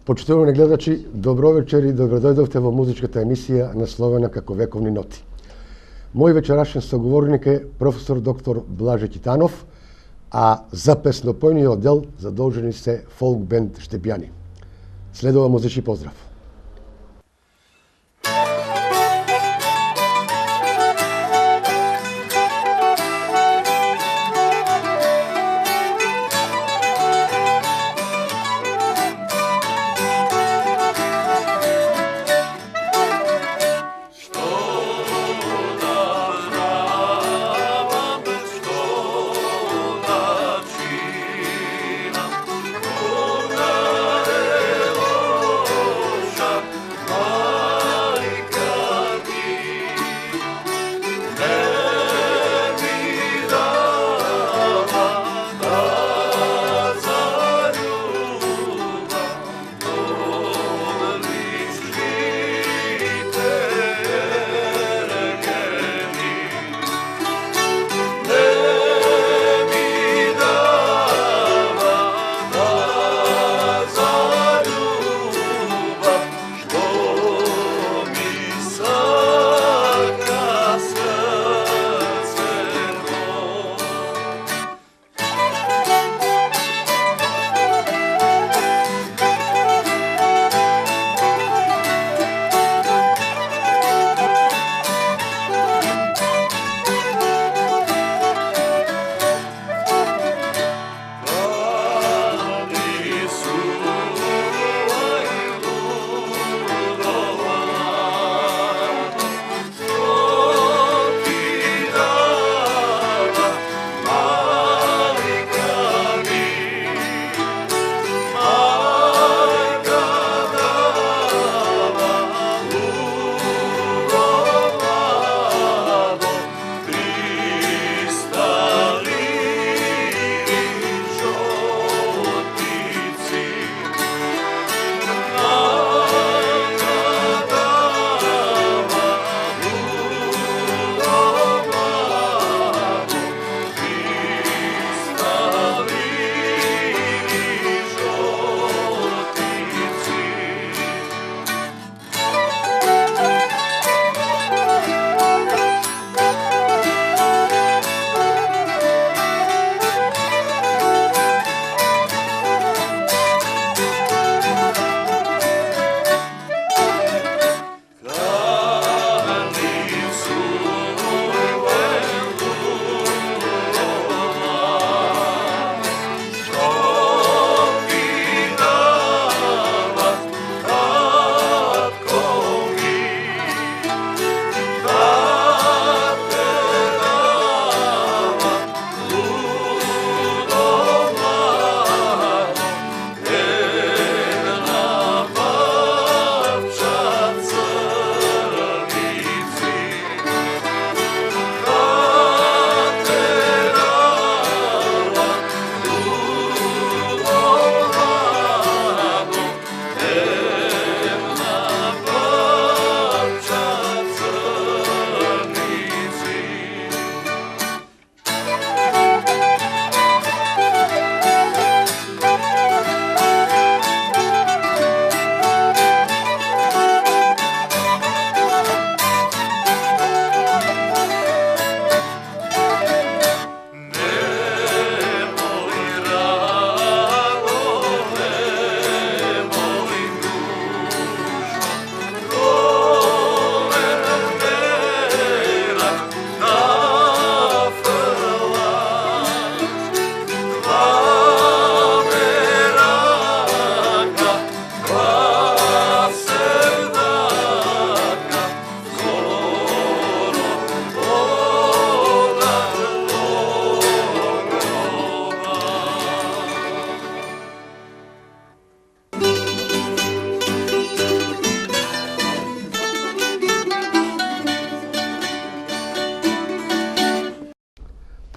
Почитувани гледачи, добро вечер и добродојдовте во музичката емисија насловена како Вековни ноти. Мој вечерашен соговорник е професор доктор Блаже Китанов, а за песнопојниот дел задолжени се фолк бенд Штепјани. Следува музички поздрав.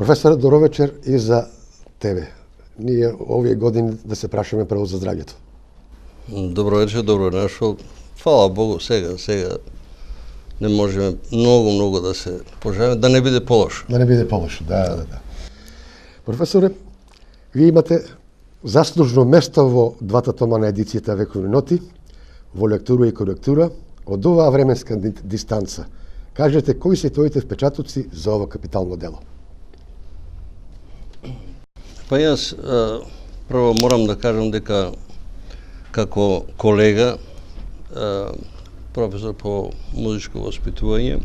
Професоре, добро вечер и за тебе. Ние овие години да се прашаме прво за здравјето. Добро вечер, добро нашол. Фала Богу, сега не можеме многу да се пожеламе, да не биде полошо. Да не биде полошо, да. Професоре, вие имате Заслужно место во двата тома на едицијата Вековни ноти, во лектура и коректура, од оваа временска дистанца. Кажете, кои се твоите впечатоци за ова капитално дело? Па јас прво морам да кажам дека како колега, професор по музичко воспитување,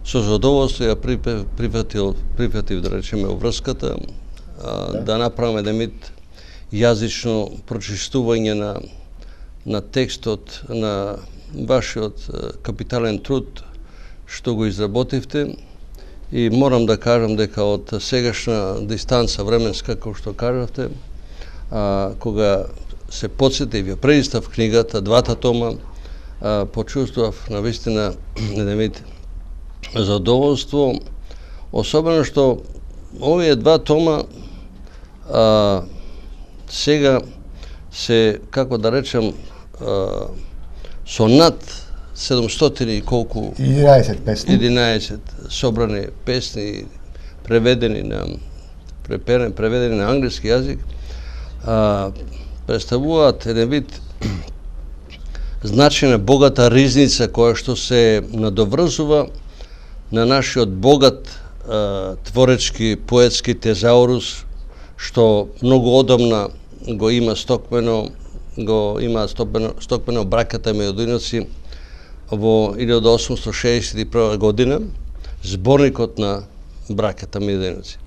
со задоволство ја прифатив да речеме врската, да направам еден вид јазично прочистување на текстот на вашиот капитален труд што го изработивте, и морам да кажам дека од сегашна дистанца временска, како што кажавте, кога се подсетив, ја прелистав книгата, двата тома, почувствував навистина еден вид задоволство, особено што овие два тома сега се, како да речем, со над 700 и колку 11 песни. 11 собрани песни, преведени на англиски јазик, представуваат еден вид значајна богата ризница која што се надоврзува на нашиот богат творечки, поетски тезаурус, што многу одамна го има стокмено браката Мејодиноци во 1861 година, зборникот на браката Мејодиноци.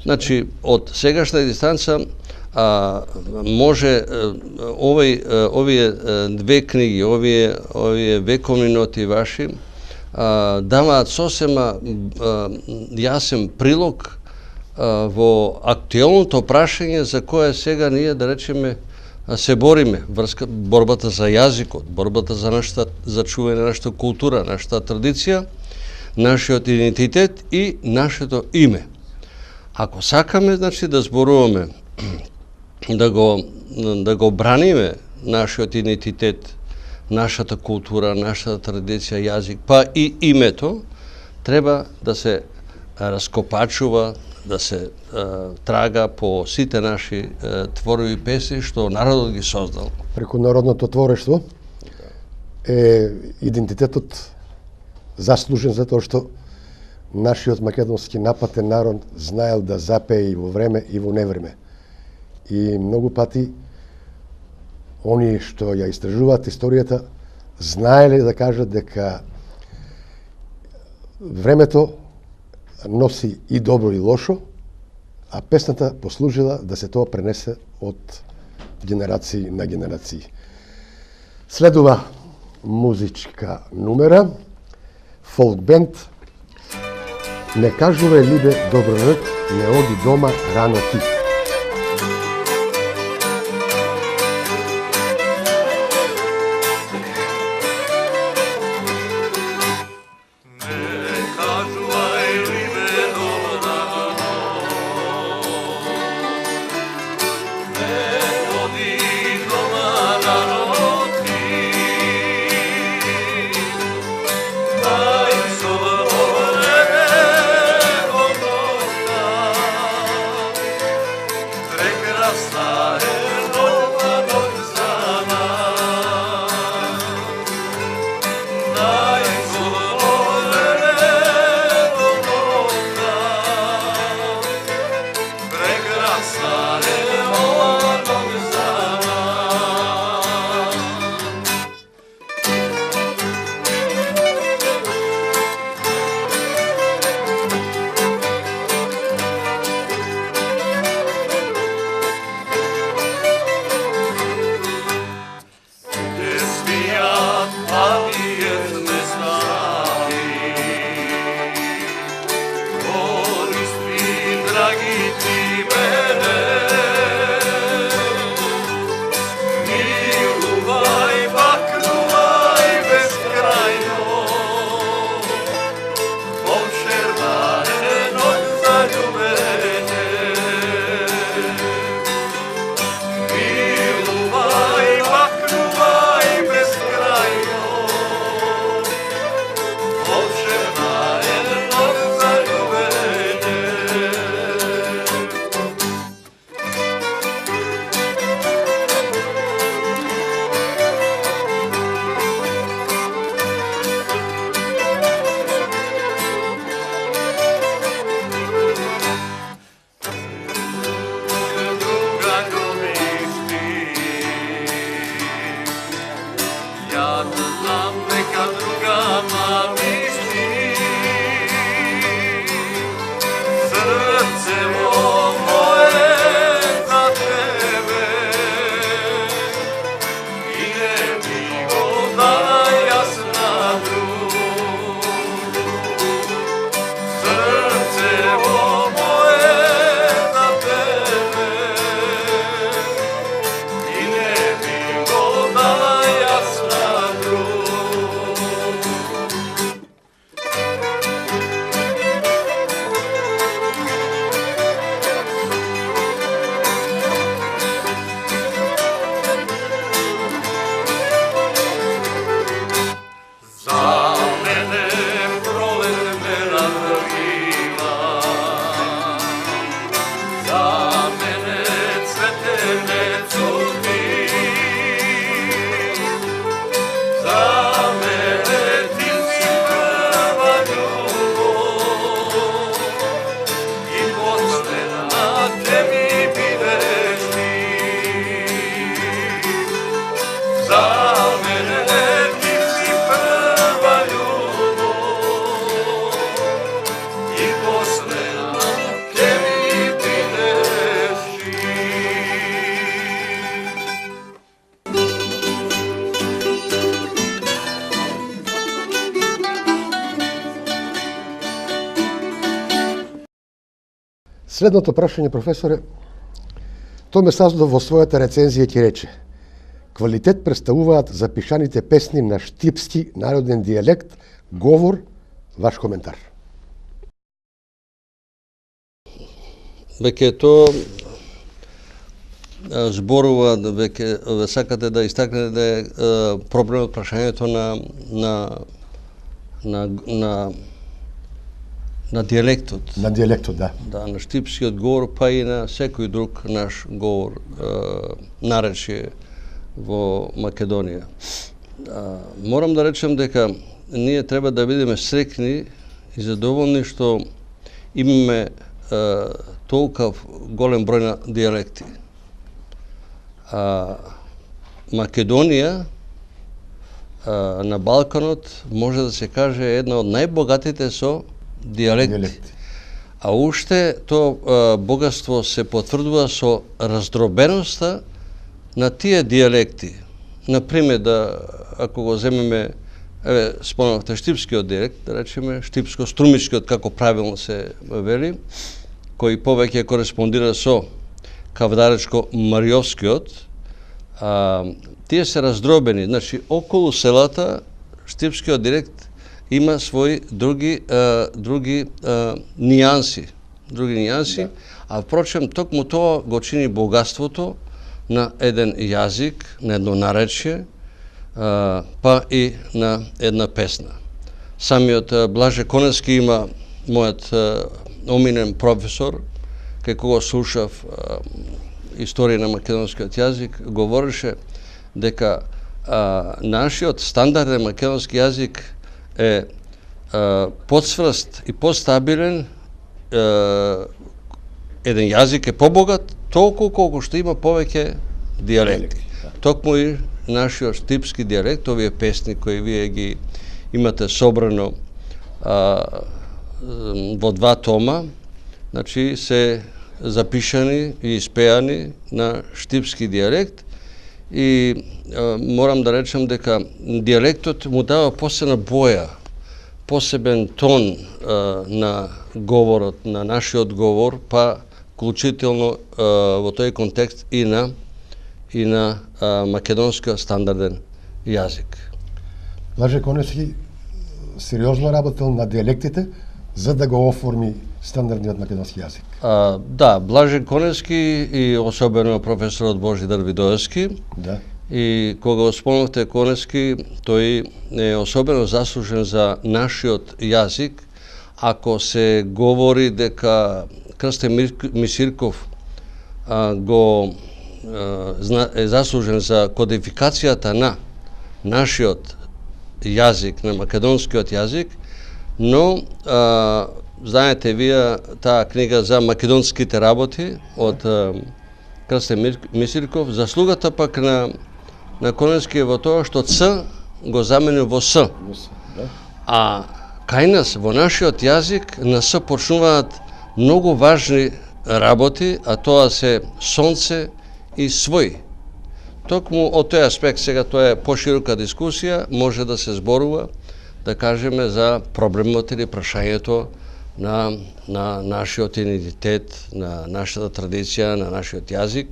Значи, од сегашна дистанца може овие две книги, овие вековни ноти ваши, даваат сосема јасен прилог во актуелното прашање за кое сега ние, да речеме, се бориме, борбата за јазикот, борбата за чување на нашата култура, нашата традиција, нашиот идентитет и нашето име. Ако сакаме, значи, да зборуваме, да го браниме нашиот идентитет, нашата култура, нашата традиција, јазик, па и името, треба да се раскопачува, да се трага по сите наши творови песни што народот ги создал. Преку народното творештво е идентитетот заслужен затоа што нашиот македонски напатен народ знаел да запее и во време и во невреме. И многу пати они што ја истражуваат историјата знаеле да кажат дека времето носи и добро и лошо, а песната послужила да се тоа пренесе од генерации на генерации. Следува музичка нумера, фолк бенд "Не кажувај либе добро нот, не оди дома рано ти". Следното прашање, професоре, Томе Саздов во својата рецензија ќе рече: квалитет представуваат запишаните песни на штипски народен дијалект, говор. Ваш коментар. Веќе то зборува, веќе сакате да истакнете да е проблемот прашањето на дијалектот. На дијалектот, да. Да, на штипскиот говор, па и на секој друг наш говор, наречие во Македонија. Морам да речем дека ние треба да бидеме среќни и задоволни што имаме толков голем број на дијалекти. Македонија на Балканот може да се каже една од најбогатите со дијалекти. А уште то богатство се потврдува со раздробеноста на тие дијалекти. Например, ако го земеме, спомнавте штипскиот дијалект, да речеме штипско-струмичкиот, како правилно се вели, кој повеќе кореспондира со кавдаречко-мариовскиот, тие се раздробени. Значи, околу селата штипскиот дијалект има свои други нијанси, да. А впрочем, токму тоа го чини богатството на еден јазик, на едно наречие, па и на една песна. Самиот Блаже Коневски има, мојот омилен професор, кај кого слушав историја на македонскиот јазик, говореше дека нашиот стандарден македонски јазик е подсврст и постабилен, еден јазик е побогат толку колку што има повеќе дијалекти. Токму и нашиот штипски дијалект, овие песни кои вие ги имате собрано во 2 тома, значи се запишани и испеани на штипски дијалект и морам да речем дека дијалектот му дава посебна боја, посебен тон на говорот, на нашиот говор, па вклучително во тој контекст и на македонскиот стандарден јазик. Блаже Коневски сериозно работел на дијалектите за да го оформи стандардниот македонски јазик. Да, Блаже Коневски и особено професорот Божидар Видоевски. Да. И кога го спомнавте Коневски, тој е особено заслужен за нашиот јазик, ако се говори дека Крстен Мисирков е заслужен за кодификацијата на нашиот јазик, на македонскиот јазик, но знаете вие таа книга за македонските работи од Крстен Мисирков, заслугата пак на Коневски е во тоа што Ц го заменил во С. А кај нас, во нашиот јазик, на С почнуваат многу важни работи, а тоа се сонце и свој. Токму од тој аспект, сега тоа е поширока дискусија, може да се зборува, да кажеме за проблемот или прашањето на нашиот идентитет, на нашата традиција, на нашиот јазик,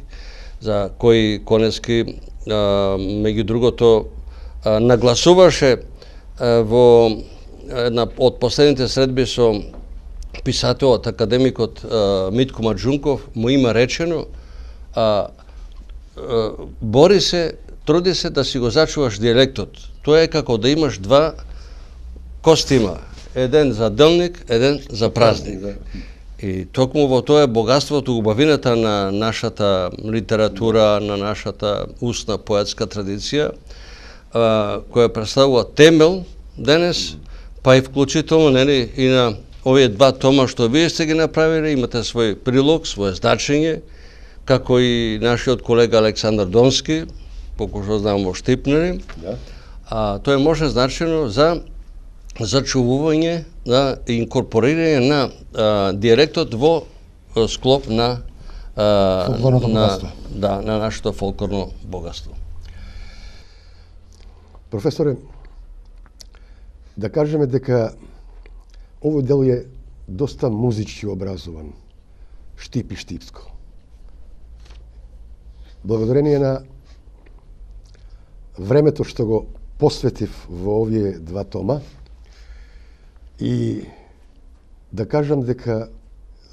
за кој Коневски, меѓу другото, нагласуваше во една од последните средби со писателот, академикот Митко Маџунков, му има речено, бори се, труди се да си го зачуваш дијалектот. Тоа е како да имаш 2 костима, еден за делник, еден за празник. И токму во тоа е богатството, убавината на нашата литература, на нашата устна поетска традиција, која представува темел денес, па и вклучително нели и на овие два тома што вие сте ги направиле, имате свој прилог, свое значење, како и нашиот колега Александар Донски, колку што знам во Штипнери. Да. Тоа е може значено за зачувување, на инкорпорирање на дијалектот во склоп на фолклорното богатство. Да, на нашето фолклорно богатство. Професоре, да кажеме дека овој дел е доста музички образован, Штип и Штипско. Благодарение на времето што го посветив во овие два тома и да кажам дека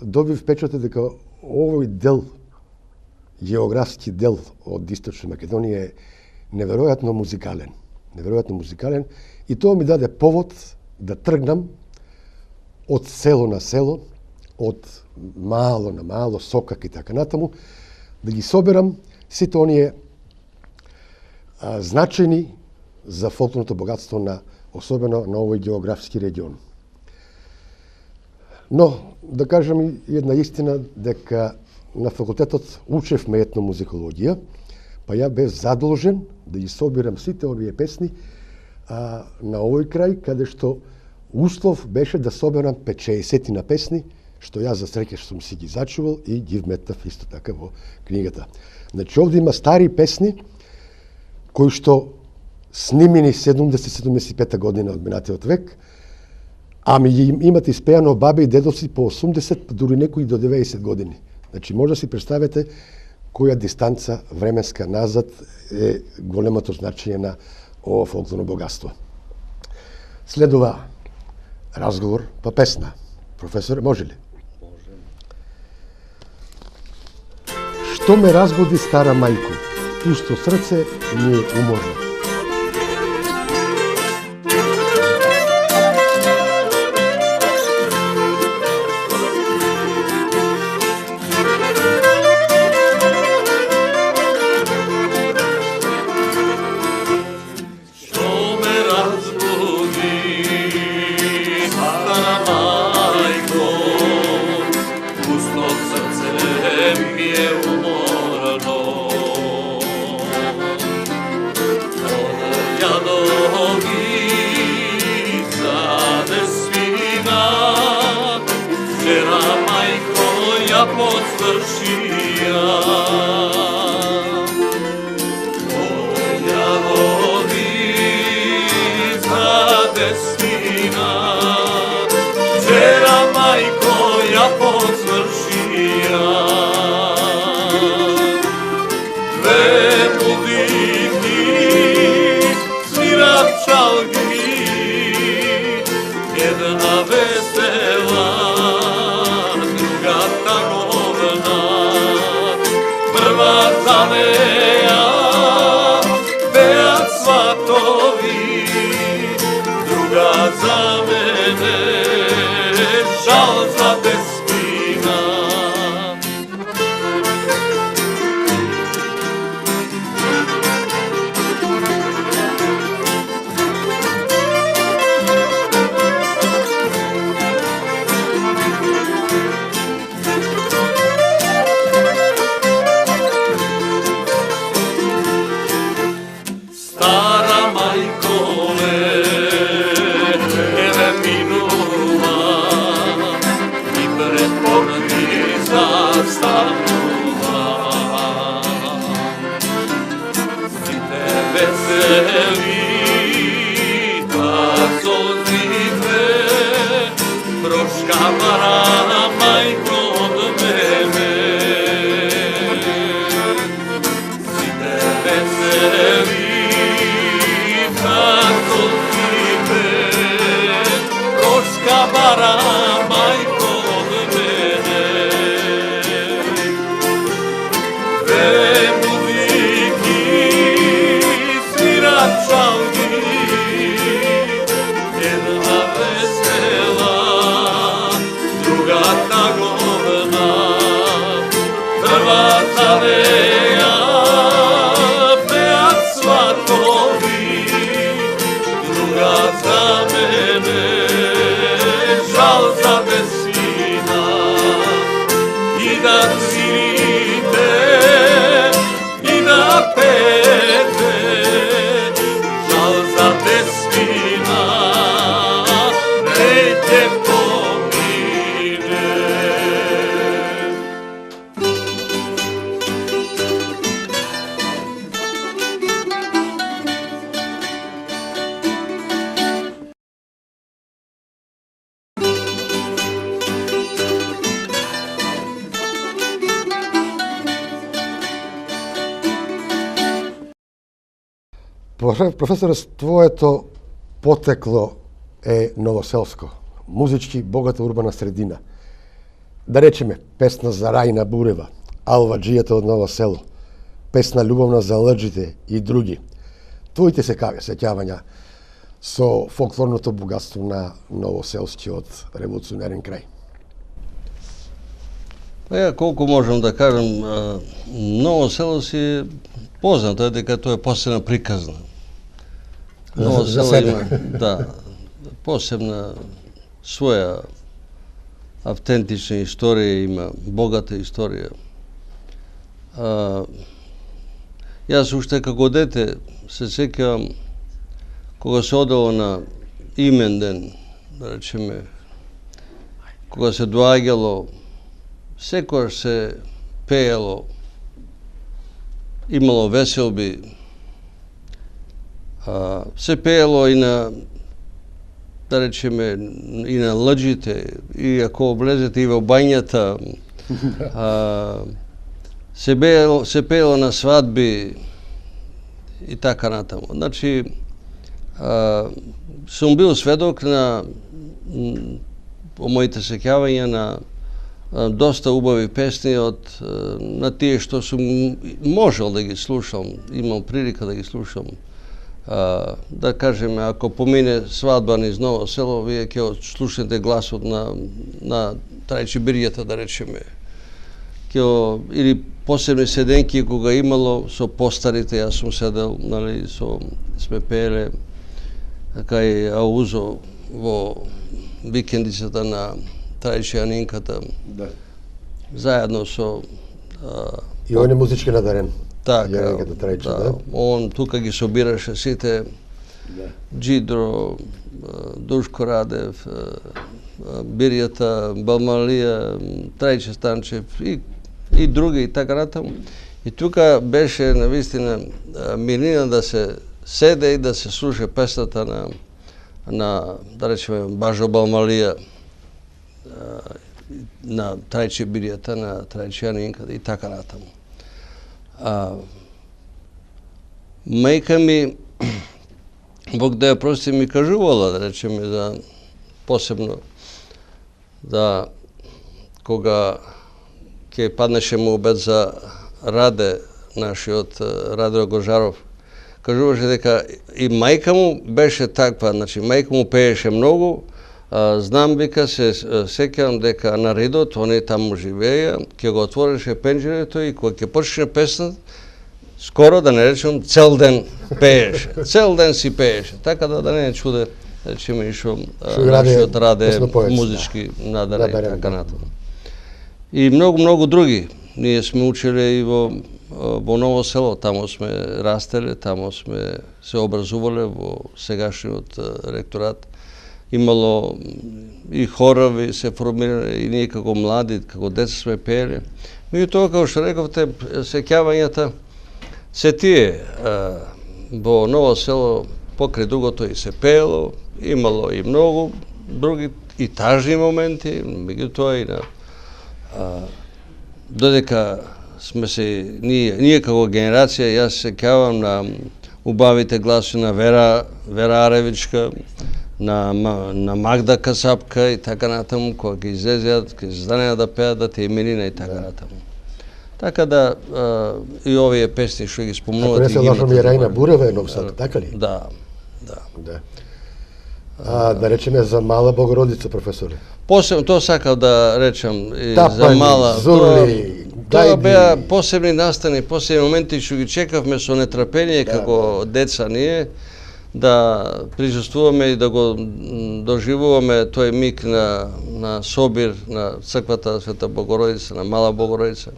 добив впечаток дека овој дел, географски дел од Источна Македонија е неверојатно музикален. Неверојатно музикален и тоа ми даде повод да тргнам од село на село, од мало на мало, Сокак и така натаму, да ги соберам сите оние значајни за фолклорното богатство на особено на овој географски регион. Но, да кажам и една истина, дека на факултетот учевме етномузикологија, па ја бев задолжен да ги собирам сите овие песни на овој крај, каде што услов беше да соберам 50 на песни, што ја за среќа сум си ги зачувал и ги вметнав исто така во книгата. Значи, овде има стари песни, кои што снимени 70-75 година од минатиот век, ами имате испеано бабе и дедовци по 80, дури некои до 90 години. Значи, може да си представите која дистанца временска назад е големото значење на ова фолклорно богатство. Следува разговор па песна. Професоре, може ли? Може. Што ме разбуди стара мајко, пусто срце ми е уморно. Profesore, твоето потекло е новоселско, музички богата урбана средина. Да речеме, песна за Рајна Бурева, Алваджијата од Ново село, песна љубовна за лъджите и други. Твоите сеќавања со фолклорното богатство на новоселскиот револуционерен крај? Ја колку можам да кажам, Ново село си познато е дека тоа е посебна приказна. Ново село има, да, посебна своја автентична историја, има богата историја. Јас уште како дете се сеќавам кога се одело на имен ден, да речеме, кога се доаѓало, секојаш се пеело, имало веселби, се пеело и на, да речеме, и на лъджите, и ако влезете и во бањата, се пеело на свадби и така натаму. Значи, сум бил сведок на, по моите сеќавања, на доста убави песни на тие што сум можел да ги слушам, имам прилика да ги слушам. Да кажеме, ако помине свадба низ Ново село, вие ќе слушнете гласот на Трајчи Бирјата, да речеме. Или посебни седенки кога имало со постарите, јас сум седел, нали, сме пееле кај Аузо во викендицата на Трајчи Анинката, заедно со... И он е музички надарен. Така, да. Он тука ги собираше сите, Джидро, Душко Радев, Бирјата, Балмалија, Трајчи Станчев и други и така натаму. И тука беше навистина милина да се седе и да се слуша песната на да речеме, Бажо Балмалија, на Трајчи Бирјата, на Трајчи Анинката и така натаму. Мајка ми, Бог да ја прости, ми кажувала, да речеме, да посебно, да кога ќе паднеше му обед за Раде, нашиот Раде Огожаров, кажуваше дека и мајка му беше таква, значи мајка му пееше многу, знам, вика, се сеќавам дека на редот, они таму живееја, ќе го отвореше пенџерето и кога ќе почне песната, скоро, да не речем, цел ден пееше. Цел ден си пееше. Така да не е чуде, речеме, ишо нашиот Раде музички надарен, така натаму. И многу други. Ние сме учеле и во Ново село, тамо сме растеле, тамо сме се образувале во сегашниот ректорат. Имало и хорови се формирале, и ние како млади, како деца сме пееле. Меѓутоа, како што рековте, сеќавањата се тие. Во Ново село покрај дугото и се пеело, имало и многу други и тажни моменти, меѓутоа и на додека сме се ние како генерација, јас се сеќавам на убавите гласи на Вера Аревичка, на Магда Касапка и така натаму, кога ги излезеат, ќе застанеа да пеат, да те именина и така натаму. Така да и овие песни што ги спомнувате. Ако не се лажам, и Рајна Бурева е Нов Сад, така ли? Да. Да речеме за Мала Богородица, професоре. Посебно тоа сакав да речам и Тапани, за Мала. Зурли, Тоа беа посебни настани, посебни моменти што ги чекавме со нетрпение како деца ние, да присуствуваме и да го доживуваме тој миг на собир на црквата Света Богородица, на Мала Богородица.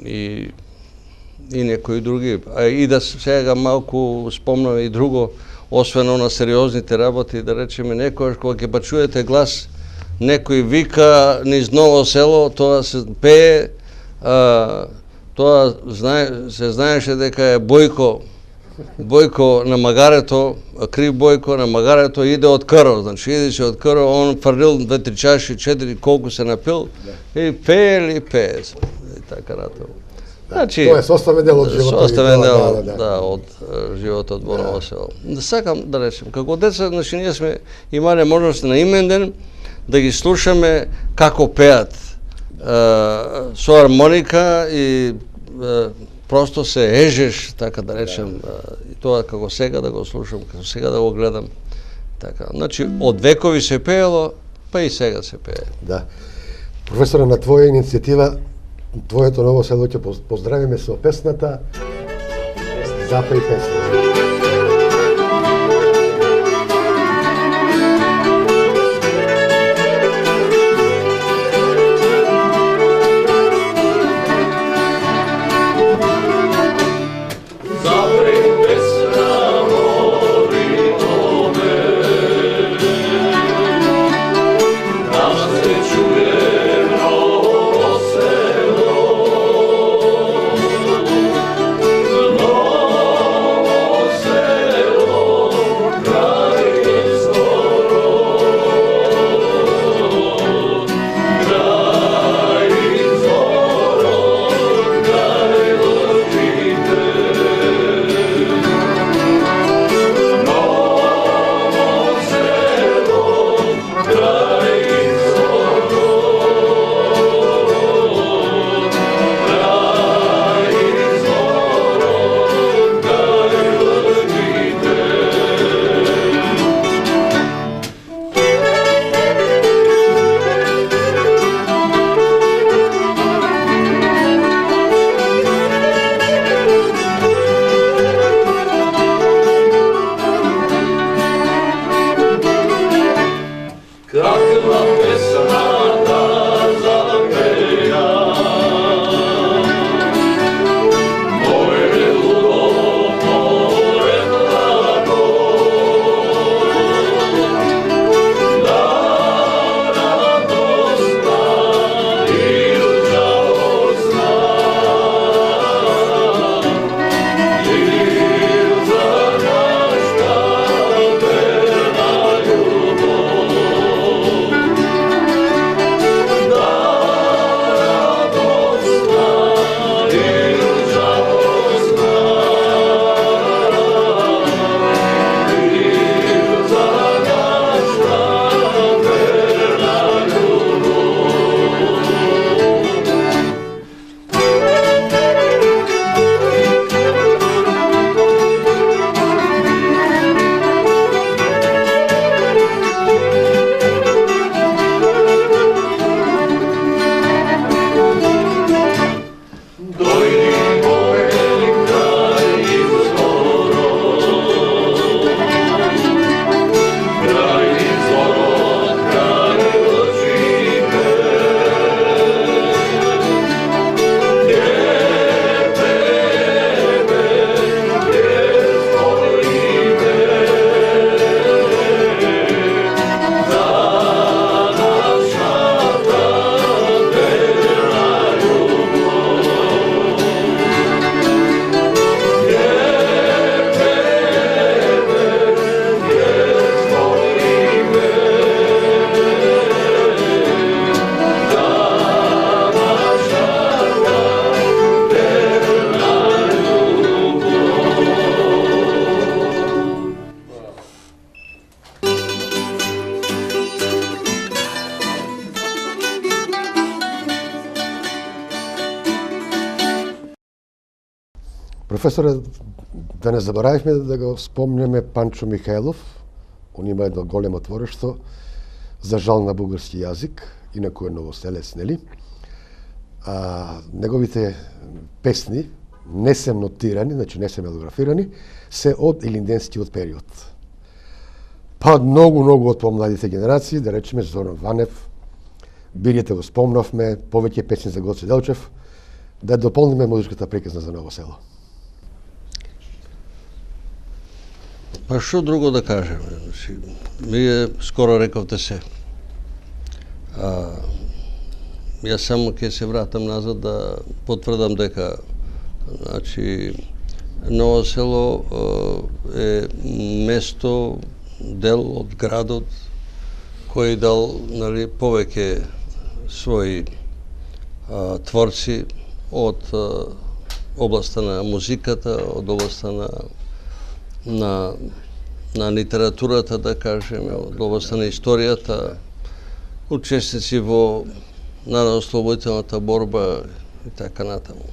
И некои други. И да сега малку спомнаме и друго, освен на сериозните работи, да речеме, некојаш кога ќе чуете глас, некој вика низ Ново село, тоа се пее, тоа се знаеше дека е Бојко на магарето, крив Бојко на магарето иде од Кро, значи идеше од Кро, он фрлил 2-3 чаши, 4, колку се напил, и пее, и така натаму. Значи, тоа е составен дел од животот. Составен дел, од животот во Ново село. Сакам да речем, како деца, значи ние сме имале можност на имен ден да ги слушаме како пеат со армоника и просто се ежеш, така да речем, и тоа како сега да го слушам, како сега да го гледам. Така, значи од векови се пеело, па и сега се пее. Да. Професоре, на твоја иницијатива, твоето Ново село ќе поздравиме со песната Запеј песна. Професоре, да не заборавивме да го спомнеме Панчо Михајлов. Он има едно големо творештво за жал на бугарски јазик, инаку е новоселец, нели? Неговите песни не се нотирани, значи не се мелографирани, се од илинденскиот период. Па многу од помладите генерации, да речеме Зоран Ванев, Бирјете го спомнавме, повеќе песни за Гоце Делчев, да дополниме музичката приказна за Ново село. Па што друго да кажеме? Вие скоро рековте се. Јас само ќе се вратам назад да потврдам дека значи Ново село е место, дел од градот кој дал повеќе своји творци од областта на музиката, од областта на литературата, да кажеме, од областта на историјата, учесници во народно-ослободителната борба и така натаму.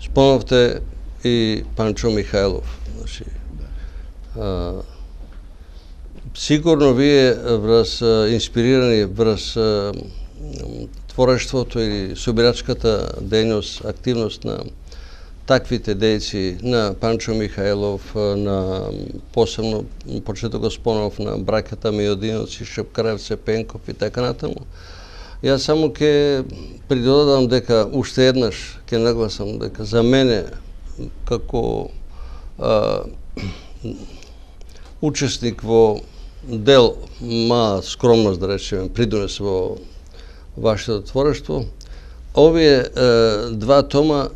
Спомнавте и Панчо Михајлов. Значи, сигурно вие инспирирани врз творештвото или собирачката дејност, активност на таквите дејци, на Панчо Михајлов, на посебно почетокот спомнав на браќата Мијодиновци, Шепкаревце, Пенков и така натаму. Јас само ќе придодам дека уште еднаш ќе нагласам дека за мене како учесник во дел мала скромност, да речеме, придонес во вашето творештво, овие два тома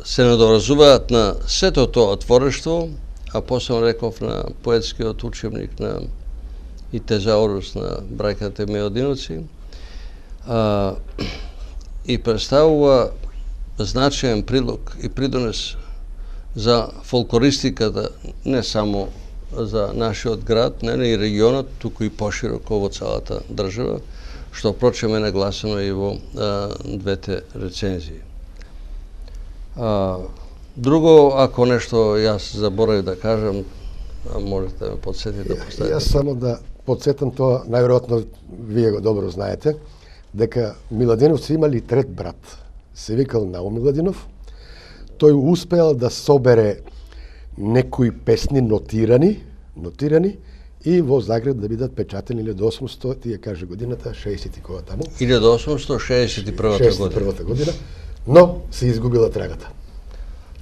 се надоврзуваат на сето тоа творештво, а посебно реков на поетскиот учебник на и тезаурус на браќата Мијодиновци, и представува значаен прилог и придонес за фолклористиката не само за нашиот град, не и регионот, туку и пошироко во целата држава, што впрочем е нагласено и во двете рецензии. Друго, ако нешто јас заборавив да кажам, можете да ме подсетите да поставите. Јас само да подсетам тоа, најверојатно вие го добро знаете, дека Миладиновци имали трет брат, се викал Наум Миладинов. Тој успеал да собере некои песни нотирани и во Загреб да бидат печатени 1800, тие каже годината, 60 кога таму. 1861 година, но се изгубила трагата.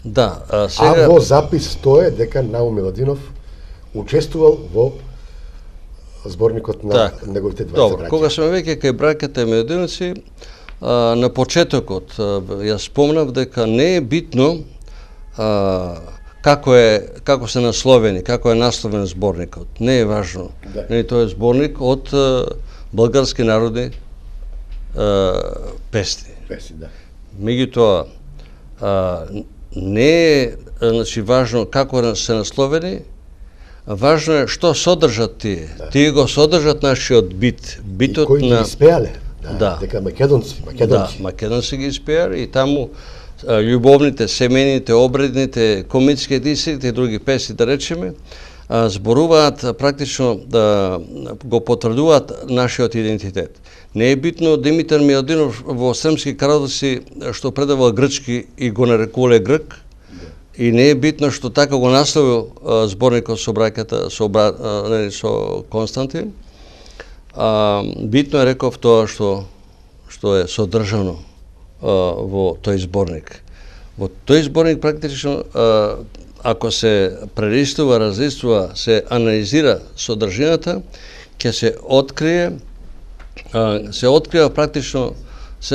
Да, сега... А во запис стоe дека Наум Миладинов учествувал во зборникот на неговите двајца браќа. Кога сме веќе кај браќата Мијодиновци, на почетокот јас спомнав дека не е битно како се насловени, како е насловен зборникот. Не е важно. Да. Тој е зборник од български народни песни. Да. Меѓутоа, не е важно како се насловени, важно е што содржат тие. Да. Тие го содржат нашиот бит. Битот и кои на... ги испеале. Да. Дека македонци. Да, македонци ги испеале и таму љубовните, семените, обредните, комитските и сите други песни, да речеме, зборуваат практично да го потврдуваат нашиот идентитет. Не е битно Димитар Мијодинов во Срмски Карадоци што предавал грчки и го нарекувале грк, и не е битно што така го насловил зборникот со браќата со Константин. Битно е, реков, тоа што е содржано во тој зборник. Во тој зборник практично, ако се прелистува, разлистува, се анализира содржината, ќе се открива практично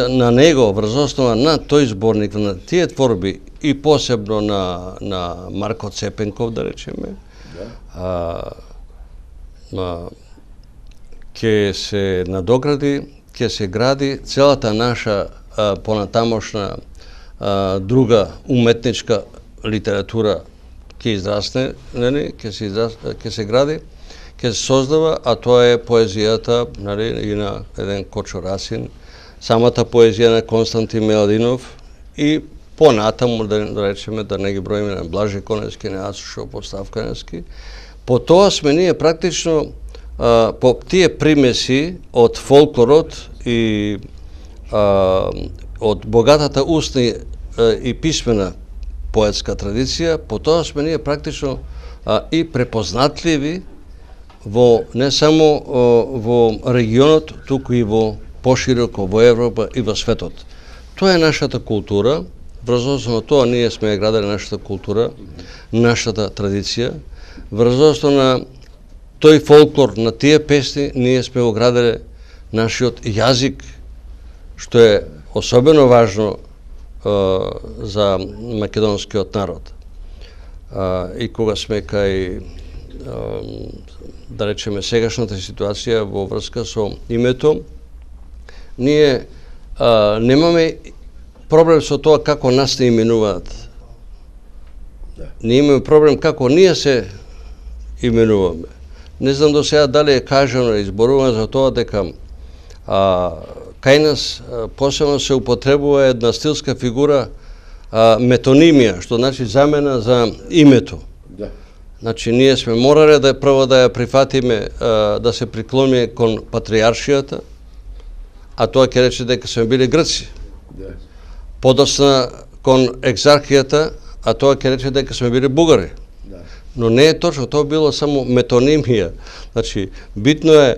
на него, врз основа на тој зборник, на тие творби и посебно на Марко Цепенков, да речеме, ќе се надогради, ќе се гради целата наша понатамошна друга уметничка литература ќе израсне, ќе се гради, ќе се создава, а тоа е поезијата и на еден Кочо Расин, самата поезија на Константин Миладинов и понатаму, да речеме, да не ги броиме, на Блаже Коневски, на Ацушо Поставканевски. По тоа сме ние практично по тие примеси од фолклорот и од богатата устна и писмена поетска традиција, по тоа сме ние практично и препознатливи во не само во регионот, туку и во пошироко во Европа и во светот. Тоа е нашата култура, врз основа тоа ние сме градили нашата култура, нашата традиција, врз основа на тој фолклор, на тие песни, ние сме го градили нашиот јазик, што е особено важно за македонскиот народ. И кога сме кај, да речеме, сегашната ситуација во врска со името, ние немаме проблем со тоа како нас не именуваат. Ние имаме проблем како ние се именуваме. Не знам до сега дали е кажано, изборувано за тоа дека кај нас посебно се употребува една стилска фигура метонимија, што значи замена за името. Да. Значи ние сме морале да прво да ја прифатиме, да се приклониме кон патриаршијата, а тоа ќе рече дека сме били грци. Да. Подосна кон екзархијата, а тоа ќе рече дека сме били бугари. Да. Но не е точно, тоа било само метонимија. Значи, битно е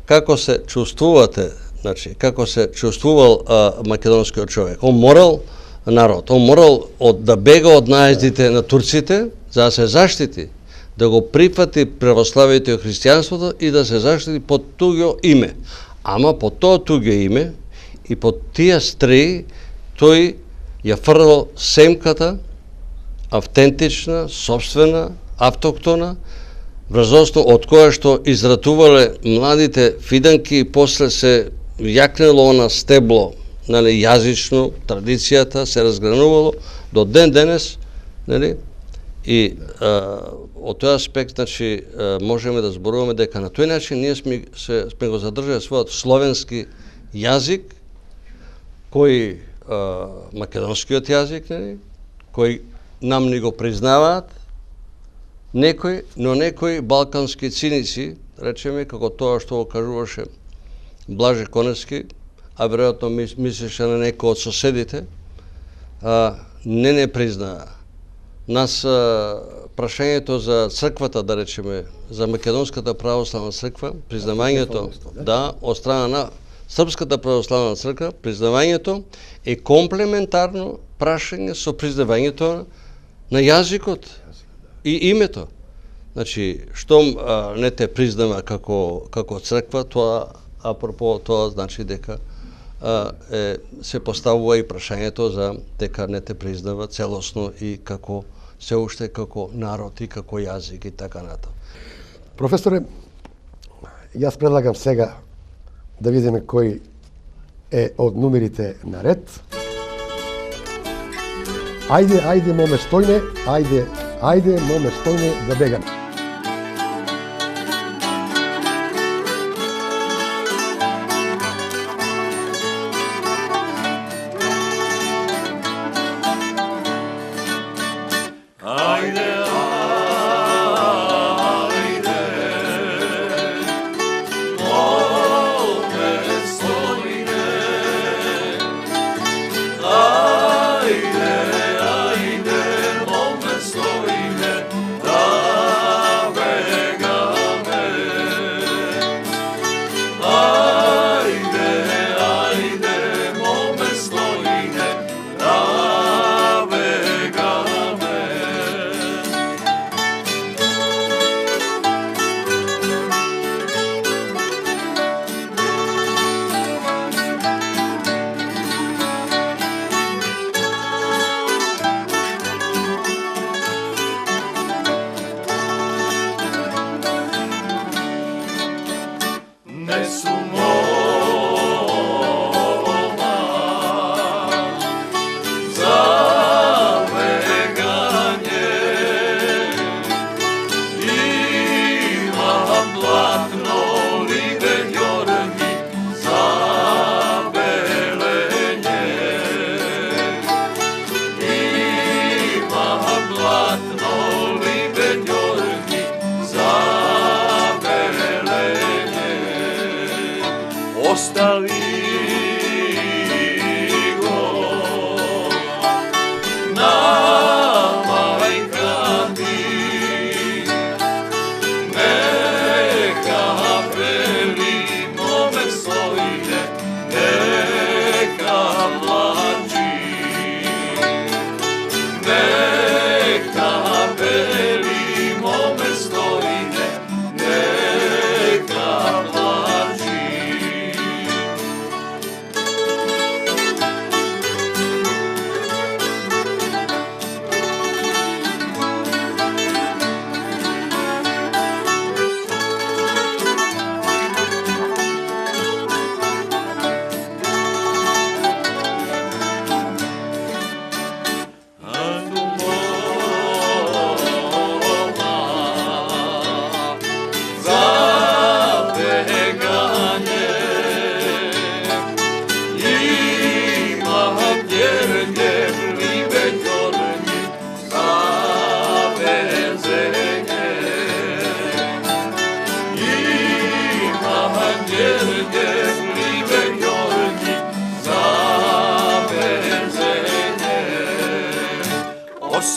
како се чувствувате, значи, како се чувствувал македонскиот човек. Он морал народ, он морал да бега од наездите на турците, за да се заштити, да го прифати православието и христијанството и да се заштити под туѓо име. Ама под тоа туѓо име и под тие стреи тој ја фрлал семката, автентична, собствена, автоктона, врз основа од која што изратувале младите фиданки и после се јакнело на стебло, нели, јазично, традицијата се разгранувало до ден денес, нели, и од тој аспект, значи, можеме да зборуваме дека на тој начин ние сме го задржали својот словенски јазик, кој македонскиот јазик, нели, кој нам ни го признаваат некои, но некои балкански циници, речеме, како тоа што го кажуваше Блаже Коневски, а веројатно мислеше на некој од соседите, не признаа. Нас прашањето за црквата, да речеме, за Македонската православна црква, признавањето, да, од страна на Српската православна црква, признавањето е комплементарно прашање со признавањето на јазикот и името. Значи, штом не те признава како црква, тоа, апропо тоа, значи дека се поставува и прашањето за дека не те признава целосно и како се уште како народ и како јазик и така натаму. Професоре, јас предлагам сега да видиме кој е од номерите на ред. Ајде, моме стојне, ајде, моме стојне да бегаме.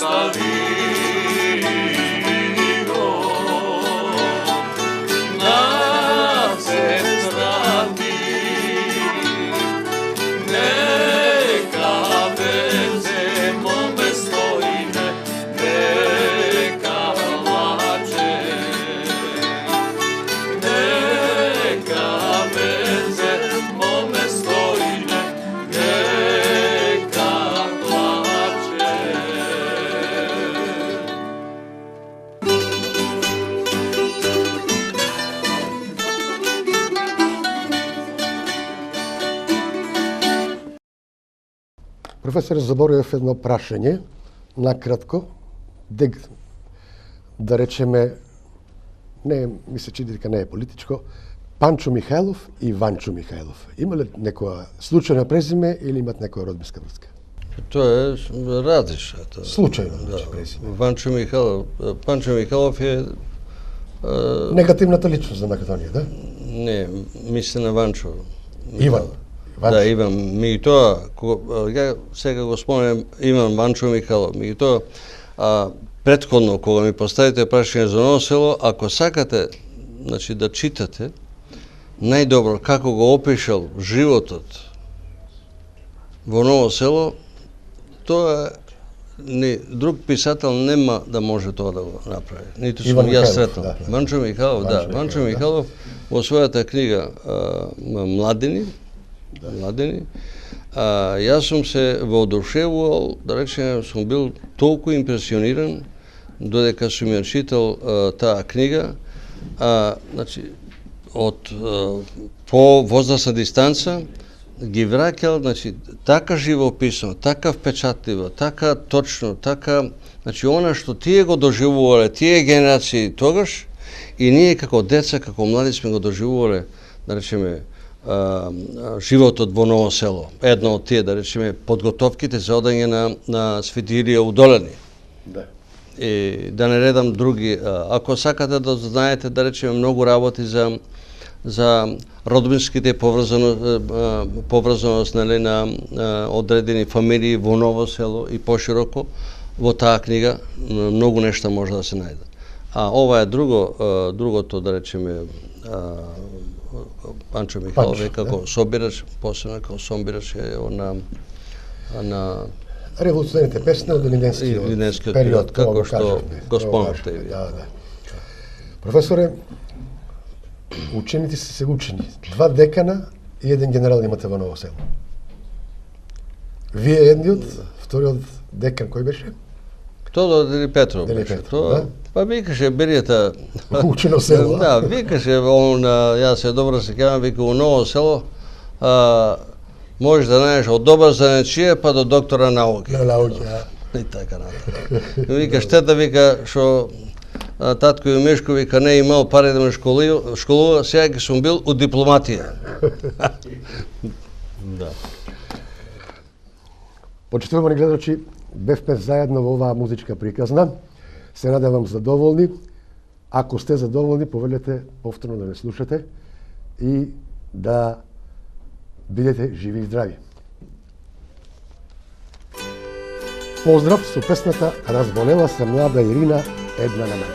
ostavio na centrali, neka veze mome stojine, neka plače, neka veze mome stojine, neka plače. Професор Заборовиев, едно прашање, накратко, да речеме, не, ми се чини дека не е политичко, Панчо Михајлов и Ванчо Михајлов. Има ли некоја случајно презиме или имат некоја родбинска врска? Тоа е различно. Случајно, значи, презиме. Панчо Михајлов е Негативната личност за Македонија, да? не, мисли на Ванчо. Иван. Ванчо. Да, Иван. Меѓутоа, ја сега го спомнем Иван Ванчо Михајлов. Меѓутоа, претходно кога ми поставите прашање за Ново село, ако сакате, значи да читате најдобро како го опишал животот во Ново село, тоа друг писател нема да може тоа да го направи. Ниту сум јас сретнал. Да. Ванчо Михајлов, да. Ванчо Михајлов во својата книга Младини, јас сум се воодушевувал, да речем, сум бил толку импресиониран додека сум ја читал таа книга, значи од по возрастна дистанца ги враќал, значи така живописно, така впечатливо, така точно, така, значи она што тие го доживувале, тие генерации тогаш и ние како деца, како млади сме го доживувале, да речеме, животот во Ново село. Едно од тие, да речеме, подготовките за одење на Свети Илија Удолени. Да. И да не редам други. Ако сакате да знаете, да речеме, многу работи за родбинските поврзаност нели, на одредени фамилии во Ново село и пошироко, во таа книга многу нешта може да се најде. А ова е другото, да речеме, Панчо Михајлов е како собирач, посебно како собирач е на револуционерните песни од Илинденскиот период, како што го спомнавте и вие. Да. Професоре, ученици се учени. 2 декана и 1 генерал имате во Ново село. Вие едниот, вториот декан кој беше? Тодор Дели Петров беше. Да? Па викаше Беријата. Учено село. Да, викаше јас се добро сеќавам, вика у Ново село можеш да најдеш од добар занечие па до доктора науки. На науки, да. И така натаму. Вика штета, вика што татко и Мешко вика не имал пари да ме школува, сега ќе сум бил у дипломатија. Да. Почитувани гледачи, бевме заедно во оваа музичка приказна. Се надевам задоволни. Ако сте задоволни, повелете повторно да не слушате и да бидете живи и здрави. Поздрав со песната "Разболела се млада Ирина, една на мене".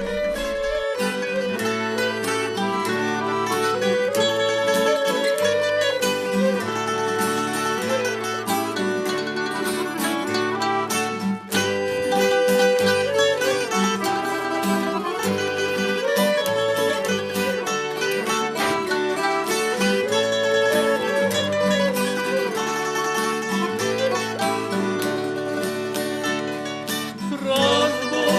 Разболела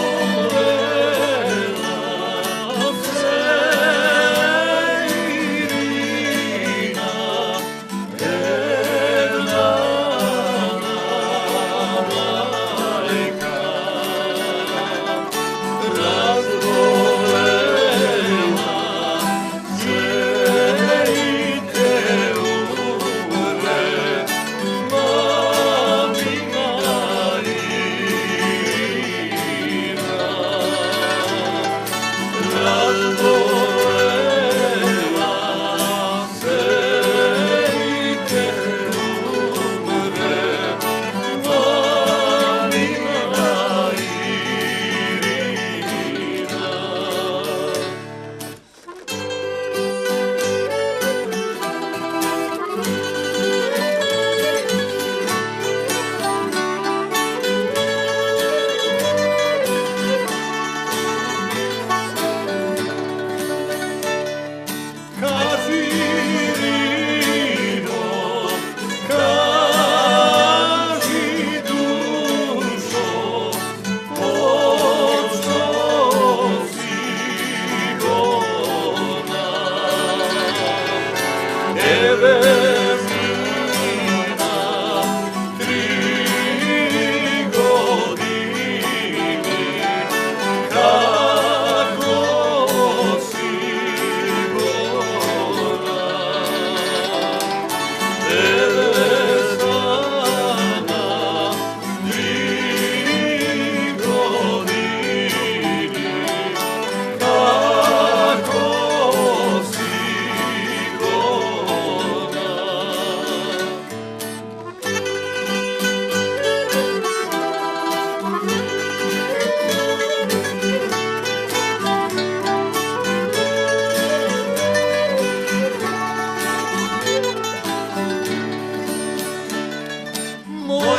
Moj